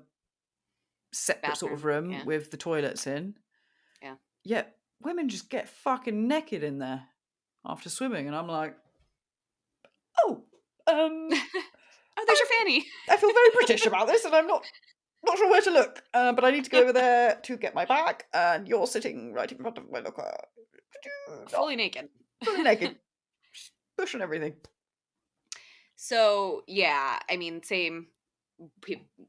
separate sort of Bathroom. room Yeah. with the toilets in. Yeah. Yet women just get fucking naked in there after swimming, and I'm like, oh, Oh, there's I, your fanny. I feel very British about this, and I'm not sure where to look. But I need to go over there to get my bag, and you're sitting right in front of my locker. Could you not Fully naked. fully naked, just pushing everything? So, yeah, I mean, same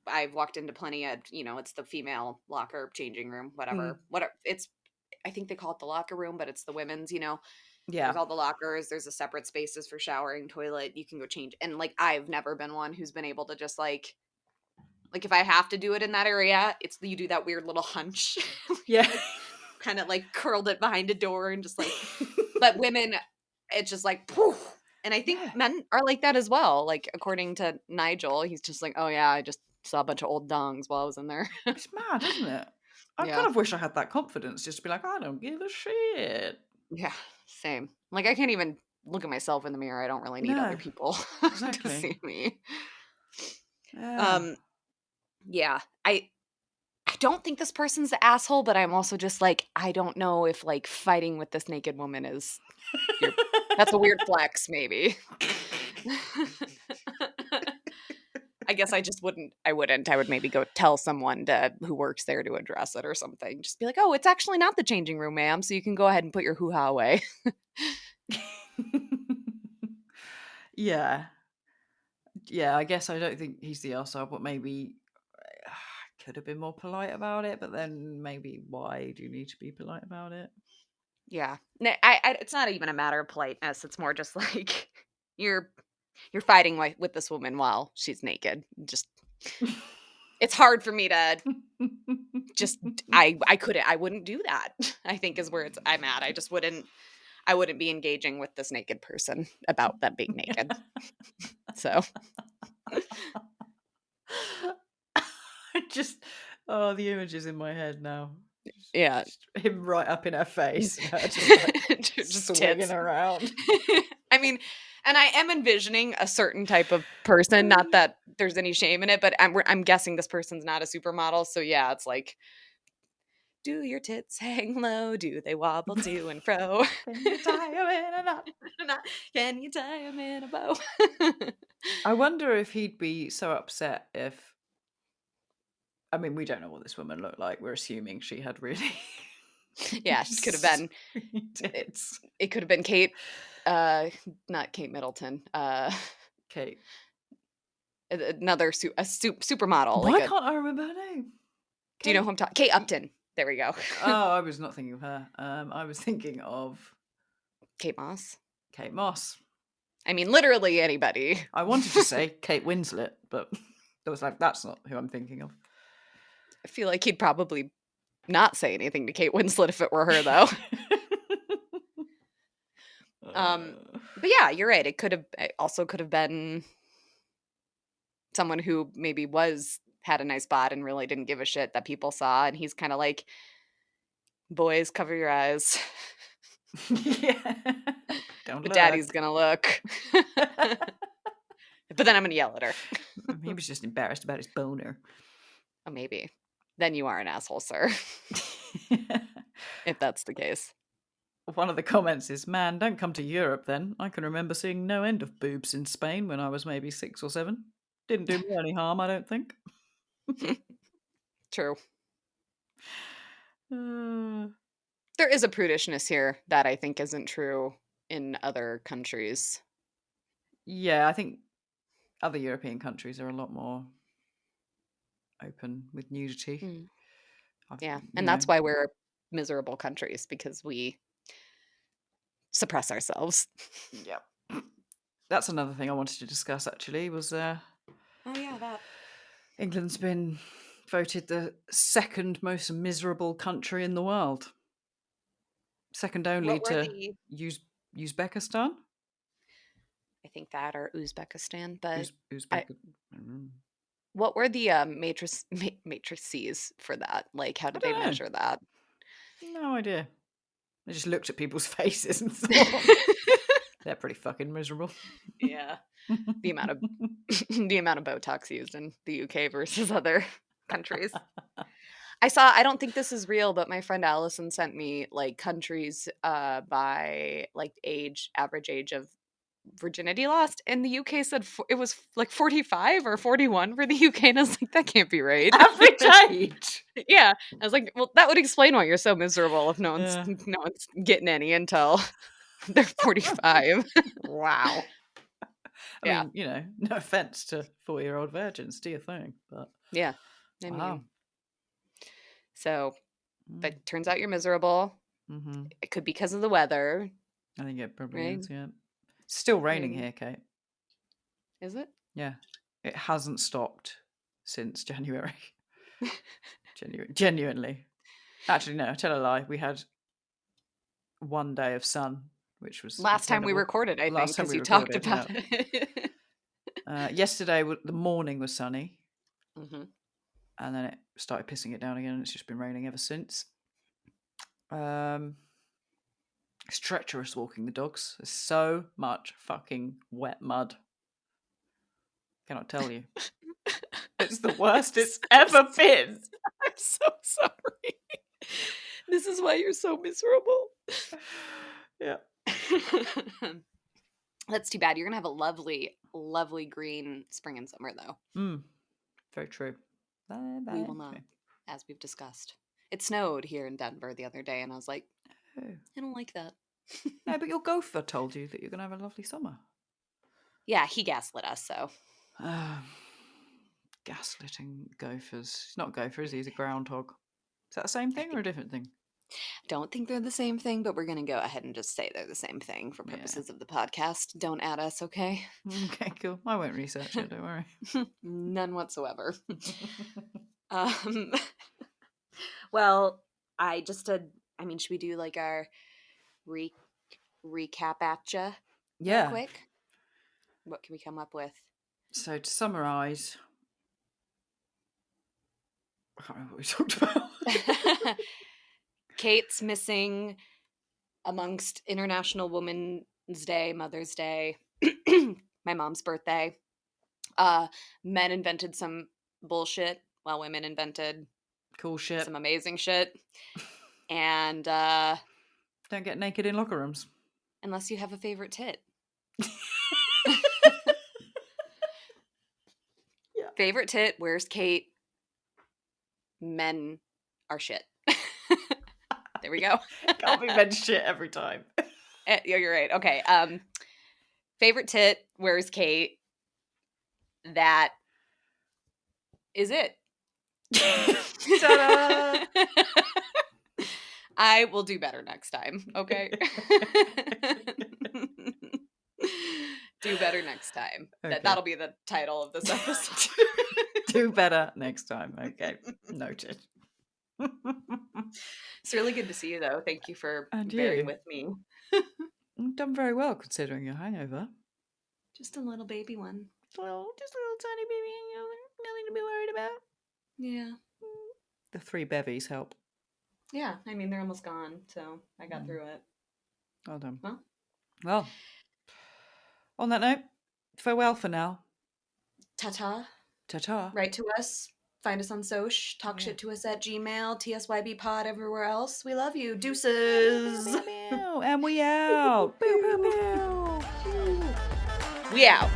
I've walked into plenty of, it's the female locker changing room, Mm. whatever. It's I think they call it the locker room, but it's the women's. Yeah. There's all the lockers, there's the separate spaces for showering, toilet, you can go change. And like I've never been one who's been able to just like if I have to do it in that area, it's you do that weird little hunch. Yeah. Like kind of like curled it behind a door and just like but women it's just like poof. And I think Yeah. men are like that as well. Like according to Nigel, he's just like, "Oh yeah, I just saw a bunch of old dongs while I was in there." It's mad, isn't it? I Yeah. kind of wish I had that confidence just to be like, I don't give a shit. Yeah, same. Like I can't even look at myself in the mirror. I don't really need other No, people to exactly. see me. Yeah. Um yeah, I don't think this person's the asshole, but I'm also just like I don't know if like fighting with this naked woman is your that's a weird flex maybe. I guess I just wouldn't I wouldn't. I would maybe go tell someone to who works there to address it or something. Just be like, "Oh, it's actually not the changing room, ma'am, so you can go ahead and put your hoo-ha away." Yeah. Yeah, I guess I don't think he's the arsehole, but maybe could have been more polite about it, but then maybe why do you need to be polite about it? Yeah. No, I it's not even a matter of politeness. It's more just like you're you're fighting with this woman while she's naked. Just it's hard for me to just I wouldn't do that. I think is where I'm at. I wouldn't be engaging with this naked person about them being naked. So, I just oh, the image is in my head now. yeah. Just him right up in her face and her just like Just swinging tits. around. I mean, and I am envisioning a certain type of person, not that there's any shame in it, but I'm guessing this person's not a supermodel, so yeah, it's like, "Do your tits hang low? Do they wobble to and fro? Can you tie him in a knot? Can you tie 'em in a bow?" I wonder if he'd be so upset if I mean, we don't know what this woman looked like. We're assuming she had really Yeah, it could have been sweet it tits. it could have been Kate, not Kate Middleton, Kate. another supermodel, like Why a can't I remember her name? do you know Kate. who I'm talking Kate Upton. There we go. Oh, I was not thinking of her. I was thinking of Kate Moss. Kate Moss. I mean, literally anybody. I wanted to say Kate Winslet, but I was like, that's not who I'm thinking of. I feel like he'd probably not say anything to Kate Winslet if it were her, though. Uh, But yeah, you're right. It also could have been someone who maybe had a nice bod and really didn't give a shit that people saw, and he's kind of like, "Boys, cover your eyes. yeah. Don't But look. Daddy's gonna look." But then I'm gonna yell at her. He was just embarrassed about his boner. Oh, maybe. Then you are an asshole, sir. If that's the case. One of the comments is, man, don't come to Europe then. I can remember seeing no end of boobs in Spain when I was maybe 6 or 7. Didn't do me any harm, I don't think. True. Uh, There is a prudishness here that I think isn't true in other countries. yeah, I think other European countries are a lot more open with nudity. Mm, I've, yeah, you and know, that's why we're miserable countries because we suppress ourselves. yeah. That's another thing I wanted to discuss actually was Oh yeah, that. England's been voted the second most miserable country in the world. Second only What were to the Uzbekistan. I think that or Uzbekistan, but I Uzbek. Mm. what were the matrices for that? Like how I did they don't know. measure that? No idea. I just looked at people's faces and thought they're pretty fucking miserable. Yeah. The amount of the amount of Botox used in the UK versus other countries. I don't think this is real, but my friend Allison sent me like countries by like average age of virginity lost, and the UK said it was like 45 or 41 for the UK, and I was like, that can't be right. Average age. Yeah, I was like, well, that would explain why you're so miserable if Yeah. no one's getting any until they're 45. Wow. I Yeah, mean, no offense to 4-year-old virgins, do your thing, but yeah. I wow. mean, so, Mm. but turns out you're miserable. Mm-hmm. It could be because of the weather. I think it probably Right? is, yeah. It's still raining Maybe. here, Kate. Is it? Yeah. It hasn't stopped since January. Genuinely. Actually, no, I tell a lie. We had one day of sun, which was Last time we incredible. recorded, I Last think, time because we you talked recorded, about yeah. it. Yesterday, the morning was sunny, Mm-hmm. and then it started pissing it down again, and it's just been raining ever since. It's treacherous walking the dogs. There's so much fucking wet mud. Cannot tell you. It's the worst it's ever been. I'm so sorry. This is why you're so miserable. Yeah. That's too bad. You're going to have a lovely, lovely green spring and summer, though. Very true. Bye, bye. We will not, as we've discussed. It snowed here in Denver the other day, and I was like, Oh. I don't like that. No, but your gopher told you that you're going to have a lovely summer. Yeah, he gaslit us, so. Gaslighting gophers. He's not a gopher, is he? He's a groundhog. Is that the same thing or a different thing? Don't think they're the same thing, but we're going to go ahead and just say they're the same thing for purposes of the podcast. Don't add us, okay? Okay, cool. I won't research it, don't worry. None whatsoever. Well, should we do like our recap at ya real quick? What can we come up with? So to summarise, I can't remember what we talked about. Kate's missing amongst International Women's Day, Mother's Day, my mom's birthday. Men invented some bullshit while women invented Cool shit. some amazing shit. And don't get naked in locker rooms. Unless you have a favorite tit. Yeah. Favorite tit, where's Kate? Men are shit. There we go. Can't be men's shit every time. Yeah, you're right. Okay. Favorite tit, where's Kate? That is it. Ta-da! I will do better next time, okay? Do better next time. Okay. That'll be the title of this episode. Do better next time. Okay. Noted. It's really good to see you, though. Thank you for bearing with me. You've done very well considering your hangover. Just a little baby one. Just a little tiny baby. Nothing to be worried about. Yeah. The 3 bevies help. Yeah, I mean, they're almost gone, so I got through it. Well done. Well, on that note, farewell for now. Ta-ta. Ta-ta. Write to us. Find us on Soch. TalkShitToUs at Gmail. TSYBpod everywhere else. We love you. Deuces. And we out. We out.